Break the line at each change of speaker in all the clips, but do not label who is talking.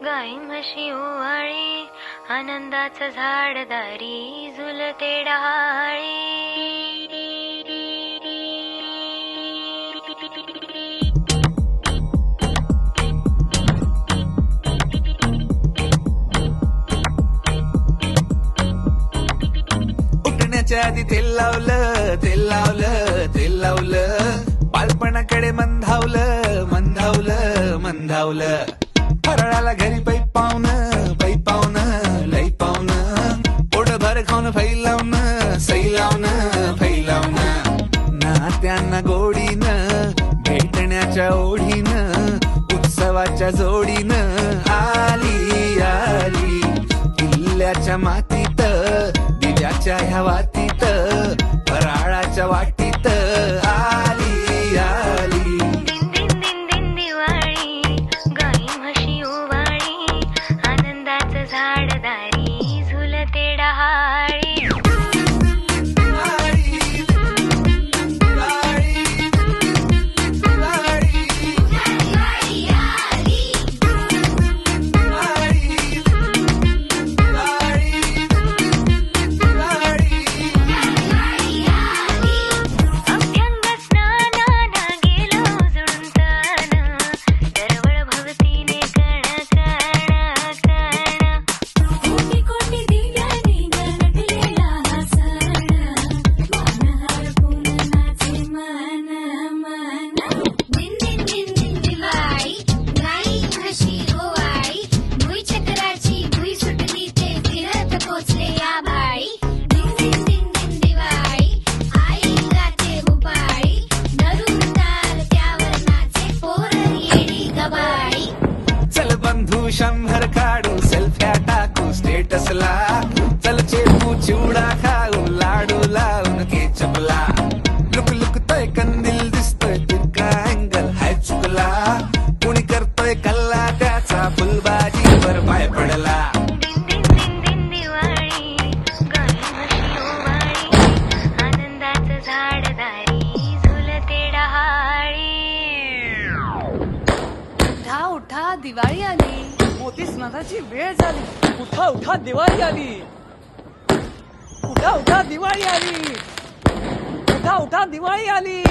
गाई म्हशी ओवाळी आनंदाचं झाडदारी झुलते डहाळी.
उठण्याच्या आधी तेल लावलं तेल लावलं तेल लावलं, बालपणाकडे मंदावलं मंदावलं मंदावलं. फराळाला घरी पै पावनं लई पावनं, पोट भर खाऊन फैलावणं सैलावणं फैलावणं. नात्यांना गोडीनं भेटण्याच्या ओढीनं उत्सवाच्या जोडीनं आली आली. किल्ल्याच्या मातीत दिव्याच्या ह्या वातीत फराळाच्या वाटीत आली आली.
दिन दिन दिन दिन दिवाळी गाई म्हशी ओवाळी आनंदाचं झाडदारी झुलते डहाळी.
शंभर काढू सेल्फ्या टाकू स्टेटसला, चल चेपू चिवडा खाऊ लाडू लावून केचपला. लुक लुकतोय कंदील दिसतोय तिरका अँगल हाय चुकला, कुणी करतोय कल्ला त्याचा फुलबाजीवर पाय पडला.
दिन दिन दिन दिन दिवाळी गाई म्हशी ओवाळी आनंदाचं झाडदारी झुलते डहाळी.
उठा उठा दिवाळी आली,
मोती स्नानाची वेळ झाली. उठा उठा दिवाळी आली. उठा उठा दिवाळी आली. उठा उठा दिवाळी आली.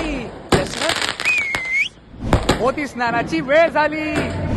मोती स्नानाची वेळ झाली.